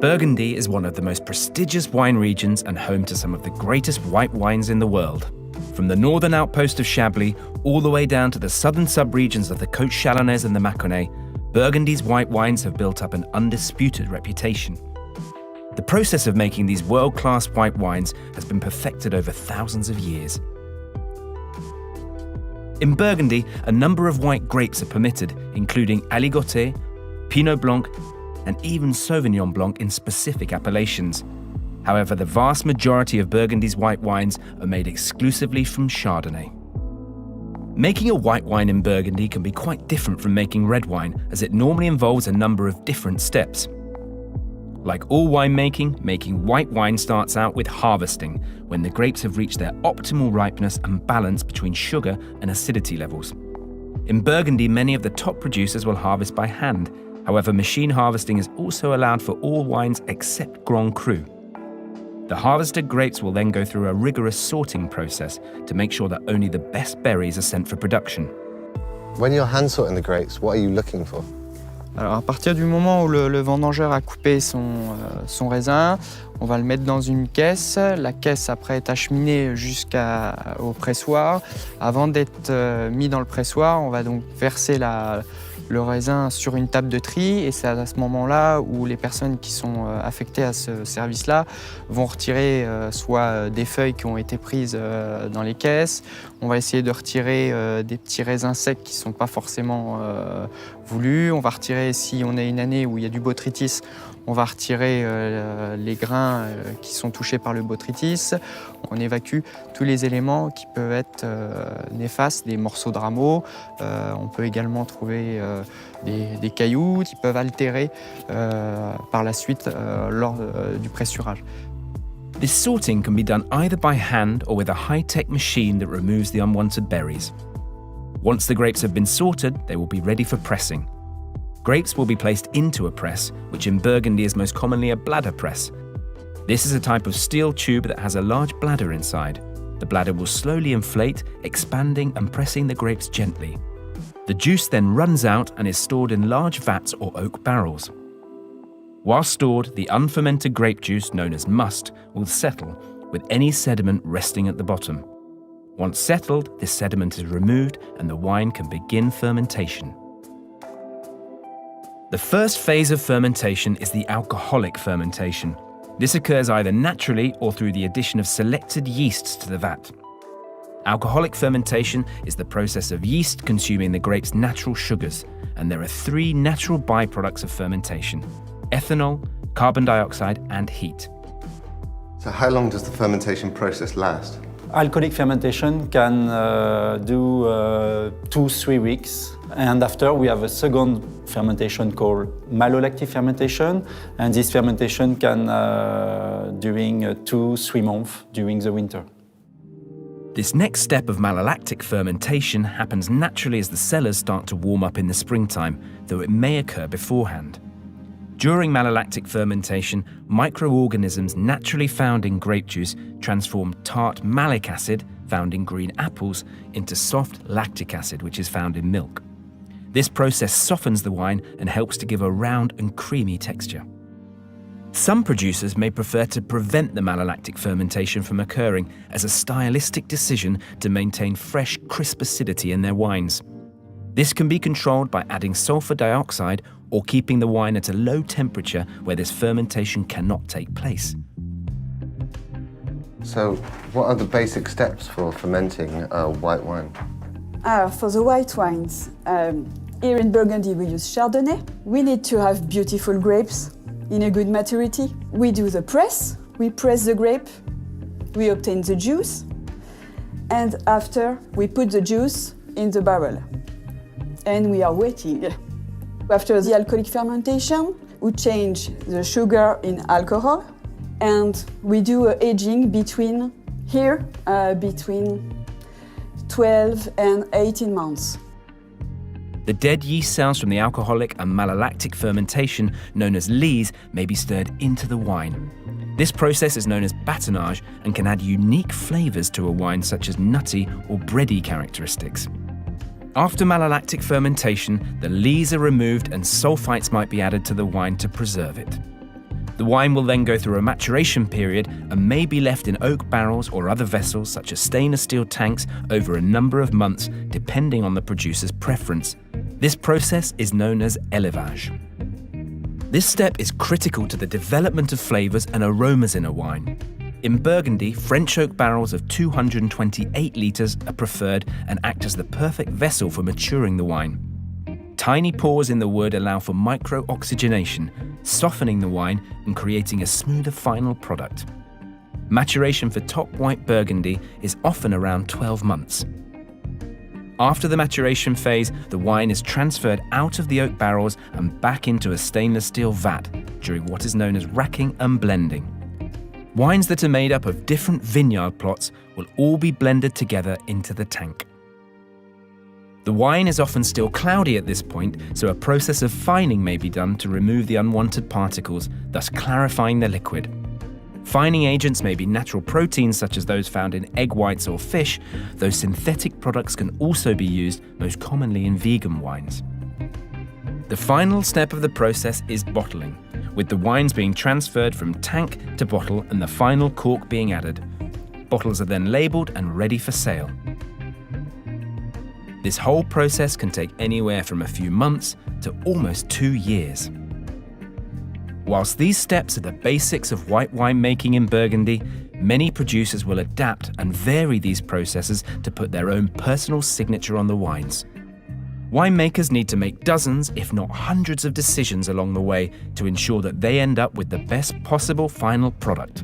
Burgundy is one of the most prestigious wine regions and home to some of the greatest white wines in the world. From the northern outpost of Chablis all the way down to the southern sub-regions of the Côte Chalonnaise and the Mâconnais, Burgundy's white wines have built up an undisputed reputation. The process of making these world-class white wines has been perfected over thousands of years. In Burgundy, a number of white grapes are permitted, including Elicite, Pinot Blanc, and even Sauvignon Blanc in specific appellations. However, the vast majority of Burgundy's white wines are made exclusively from Chardonnay. Making a white wine in Burgundy can be quite different from making red wine, as it normally involves a number of different steps. Like all winemaking, making white wine starts out with harvesting, when the grapes have reached their optimal ripeness and balance between sugar and acidity levels. In Burgundy, many of the top producers will harvest by hand. However, machine harvesting is also allowed for all wines except Grand Cru. The harvested grapes will then go through a rigorous sorting process to make sure that only the best berries are sent for production. When you're hand sorting the grapes, what are you looking for? Alors à partir du moment où le vendangeur a coupé son raisin, on va le mettre dans une caisse. La caisse après est acheminée jusqu'au pressoir. Avant d'être mis dans le pressoir, on va donc verser le raisin sur une table de tri, et c'est à ce moment-là où les personnes qui sont affectées à ce service-là vont retirer soit des feuilles qui ont été prises dans les caisses. On va essayer de retirer des petits raisins secs qui ne sont pas forcément voulus. On va retirer, si on a une année où il y a du botrytis, on va retirer les grains qui sont touchés par le botrytis. On évacue tous les éléments qui peuvent être néfastes, des morceaux de rameaux. On peut également trouver des cailloux qui peuvent altérer par la suite lors du pressurage. This sorting can be done either by hand or with a high-tech machine that removes the unwanted berries. Once the grapes have been sorted, they will be ready for pressing. Grapes will be placed into a press, which in Burgundy is most commonly a bladder press. This is a type of steel tube that has a large bladder inside. The bladder will slowly inflate, expanding and pressing the grapes gently. The juice then runs out and is stored in large vats or oak barrels. While stored, the unfermented grape juice, known as must, will settle, with any sediment resting at the bottom. Once settled, this sediment is removed and the wine can begin fermentation. The first phase of fermentation is the alcoholic fermentation. This occurs either naturally or through the addition of selected yeasts to the vat. Alcoholic fermentation is the process of yeast consuming the grape's natural sugars, and there are three natural byproducts of fermentation: ethanol, carbon dioxide, and heat. So how long does the fermentation process last? Alcoholic fermentation can do 2-3 weeks, and after we have a second fermentation called malolactic fermentation, and this fermentation can during 2-3 months during the winter. This next step of malolactic fermentation happens naturally as the cellars start to warm up in the springtime, though it may occur beforehand. During malolactic fermentation, microorganisms naturally found in grape juice transform tart malic acid, found in green apples, into soft lactic acid, which is found in milk. This process softens the wine and helps to give a round and creamy texture. Some producers may prefer to prevent the malolactic fermentation from occurring as a stylistic decision to maintain fresh, crisp acidity in their wines. This can be controlled by adding sulfur dioxide or keeping the wine at a low temperature where this fermentation cannot take place. So what are the basic steps for fermenting white wine? For the white wines, here in Burgundy we use Chardonnay. We need to have beautiful grapes in a good maturity. We do the press, we press the grape, we obtain the juice, and after we put the juice in the barrel. And we are waiting. After the alcoholic fermentation, we change the sugar in alcohol, and we do aging between 12 and 18 months. The dead yeast cells from the alcoholic and malolactic fermentation, known as lees, may be stirred into the wine. This process is known as batonnage and can add unique flavors to a wine, such as nutty or bready characteristics. After malolactic fermentation, the lees are removed and sulfites might be added to the wine to preserve it. The wine will then go through a maturation period and may be left in oak barrels or other vessels such as stainless steel tanks over a number of months, depending on the producer's preference. This process is known as élevage. This step is critical to the development of flavors and aromas in a wine. In Burgundy, French oak barrels of 228 litres are preferred and act as the perfect vessel for maturing the wine. Tiny pores in the wood allow for micro-oxygenation, softening the wine and creating a smoother final product. Maturation for top white Burgundy is often around 12 months. After the maturation phase, the wine is transferred out of the oak barrels and back into a stainless steel vat during what is known as racking and blending. Wines that are made up of different vineyard plots will all be blended together into the tank. The wine is often still cloudy at this point, so a process of fining may be done to remove the unwanted particles, thus clarifying the liquid. Fining agents may be natural proteins such as those found in egg whites or fish, though synthetic products can also be used, most commonly in vegan wines. The final step of the process is bottling, with the wines being transferred from tank to bottle and the final cork being added. Bottles are then labelled and ready for sale. This whole process can take anywhere from a few months to almost 2 years. Whilst these steps are the basics of white wine making in Burgundy, many producers will adapt and vary these processes to put their own personal signature on the wines. Winemakers need to make dozens, if not hundreds of decisions along the way to ensure that they end up with the best possible final product.